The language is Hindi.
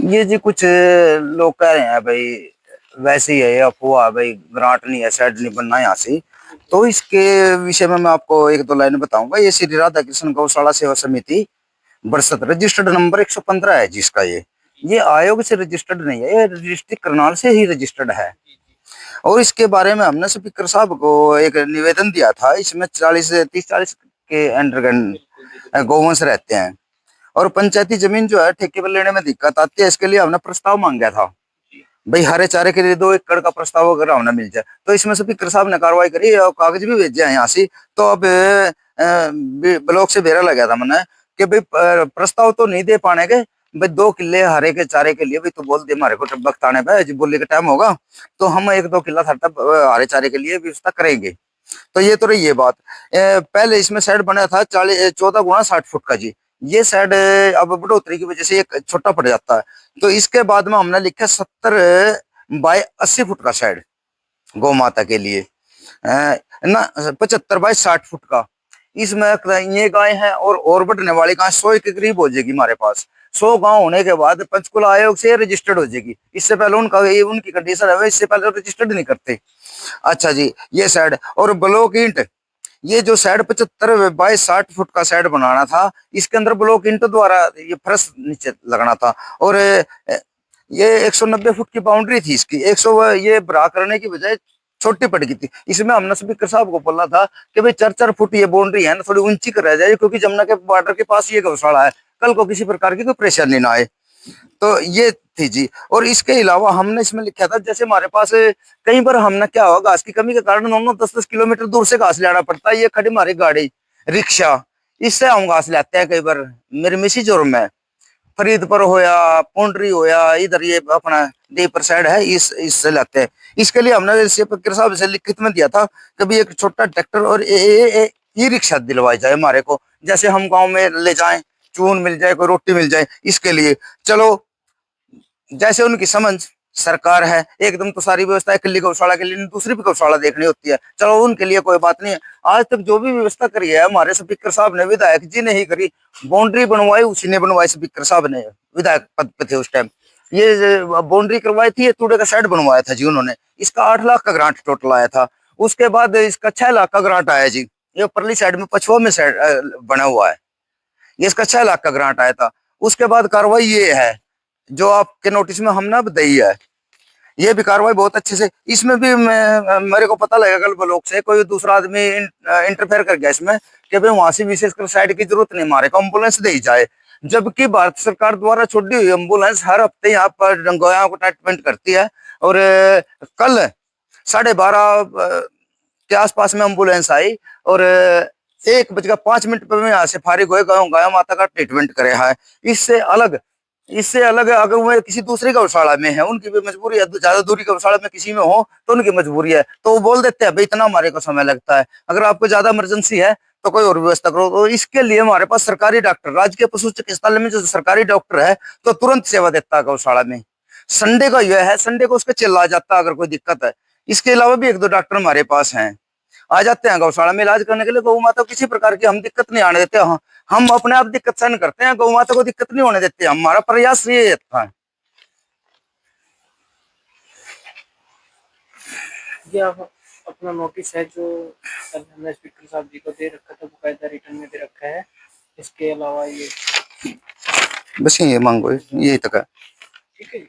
ये जी कुछ लोग कह रहे हैं भाई, वैसे ही है अफवाह भाई, ग्रांट नहीं है, सेट नहीं बनना यहाँ से। तो इसके विषय में मैं आपको एक दो लाइन बताऊंगा। ये श्री राधा कृष्ण गौशाला सेवा समिति बरसत रजिस्टर्ड नंबर 115 है जिसका ये आयोग से रजिस्टर्ड नहीं है, ये डिस्ट्रिक्ट करनाल से ही रजिस्टर्ड है। और इसके बारे में हमने स्पीकर साहब को एक निवेदन दिया था। इसमें 30-40 के अंडर गौवंश रहते हैं और पंचायती जमीन जो है ठेके पर लेने में दिक्कत आती है। इसके लिए हमने प्रस्ताव मांगा था भाई, हरे चारे के लिए 2 एकड़ का प्रस्ताव अगर हमने मिल जाए। तो इसमें स्पीकर साहब ने कार्रवाई करी और कागज भी भेजे हैं यहाँ से। तो अब ब्लॉक से बेरा लगा था मैंने कि भाई प्रस्ताव तो नहीं दे पाने के भाई, 2 किले हरे के चारे के लिए भी तो बोल दे हमारे को वक्त आने पे जब बोलने का टाइम होगा तो हम 1-2 किला हरे चारे के लिए व्यवस्था करेंगे। तो ये तो रही ये बात। पहले इसमें शेड बना था 14 x 60 फुट का जी। ये शेड अब बढ़ोतरी की वजह से एक छोटा पड़ जाता है। तो इसके बाद में हमने लिखा 70 x 80 फुट का शेड गौ माता के लिए, ना 75 x 60 फुट का। इसमें ये गाय है और बढ़ने वाली गाय 100 के करीब हो जाएगी हमारे पास। 100 गांव होने के बाद पंचकुला आयोग से रजिस्टर्ड हो जाएगी। इससे पहले उनकी कंडीशन है, इससे पहले रजिस्टर्ड नहीं करते। अच्छा जी, ये साइड और ब्लॉक इंट, ये जो साइड 75 x 60 फुट का साइड बनाना था, इसके अंदर ब्लॉक इंट द्वारा ये फर्श नीचे लगना था। और ये 190 फुट की बाउंड्री थी इसकी, 100 ये बड़ा करने की बजाय छोटी पड़ गई थी। इसमें हमने स्पीकर साहब को बोला था कि भाई 4-4 फुट ये बाउंड्री है ना, थोड़ी ऊंची कर रह जाए क्योंकि जमुना के बॉर्डर के पास ये गौशाला है, कल को किसी प्रकार की कोई परेशानी ना आए। तो ये थी जी। और इसके अलावा हमने इसमें लिखा था जैसे हमारे पास कई बार हमने क्या हुआ, घास की कमी के कारण 9-10 किलोमीटर दूर से घास लाना पड़ता है। ये खड़ी हमारी गाड़ी रिक्शा, इससे हम घास लाते हैं। कई बार मेरे मिसिज और मैं फरीद पर होया, पौंडरी होया, इधर ये अपना देपर साइड है, इससे लाते हैं। इसके लिए हमने स्पीकर साहब से लिखित में दिया था कि भाई एक छोटा ट्रैक्टर और ई रिक्शा दिलवाई जाए हमारे को, जैसे हम गांव में ले जाएं, चून मिल जाए, कोई रोटी मिल जाए, इसके लिए। चलो जैसे उनकी समझ, सरकार है एकदम तो सारी व्यवस्था इकल्ली गौशाला के लिए दूसरी भी गौशाला देखनी होती है, चलो उनके लिए कोई बात नहीं है। आज तक जो भी व्यवस्था करी है हमारे स्पीकर साहब ने, विधायक जी ने ही करी। बाउंड्री बनवाई उसी ने बनवाई, स्पीकर साहब ने, विधायक पद पे थे उस टाइम। ये बाउंड्री करवाई थी, ये तूड़े का शेड बनवाया था जी उन्होंने। इसका 8 लाख का ग्रांट टोटल आया था। उसके बाद इसका 6 लाख का ग्रांट आया जी। ये परली साइड में पछुआ में साइड बना हुआ है, ये इसका 6 लाख का ग्रांट आया था। उसके बाद कार्रवाई ये है जो आपके नोटिस में हमने दी है, ये भी कार्रवाई बहुत अच्छे से। इसमें भी मेरे को पता लगा कल ब्लॉक से कोई दूसरा आदमी इंटरफेयर कर गया इसमें कि भाई वहां से विशेषकर साइड की जरूरत नहीं, हमारे को एम्बुलेंस दे जाए। जबकि भारत सरकार द्वारा छोड़ी हुई एम्बुलेंस हर हफ्ते यहाँ पर गौया को ट्रीटमेंट करती है। और कल 12:30 के आसपास में एम्बुलेंस आई और 1:05 पर मैं यहाँ से फारिग हुए, गाया माता का ट्रीटमेंट करे है। इससे अलग अगर वो किसी दूसरी गौशाला में है, उनकी भी मजबूरी है, ज्यादा दूरी गौशाला में किसी में हो तो उनकी मजबूरी है, तो वो बोल देते हैं भाई इतना हमारे को समय लगता है, अगर आपको ज्यादा इमरजेंसी है तो कोई और व्यवस्था करो। तो इसके लिए हमारे पास सरकारी डॉक्टर, राजकीय पशु चिकित्सालय में जो सरकारी डॉक्टर है तो तुरंत सेवा देता है गौशाला में। संडे का यह है, संडे को उसके चिल्ला जाता है अगर कोई दिक्कत है। इसके अलावा भी 1-2 डॉक्टर हमारे पास हैं, आ जाते हैं गौशाला में इलाज करने के लिए। गौ माता को किसी प्रकार की हम दिक्कत नहीं आने देते। हाँ, हम अपने आप दिक्कत सहन करते हैं, गौ माता को दिक्कत नहीं होने देते। हमारा प्रयास ये था। ये आप अपना नोटिस है जो कल हमने स्पीकर साहब जी को दे रखा था, बकायदा रिटर्न में दे रखा है। इसके अलावा ये बस ये मांगो, यही तक है। ठीक है।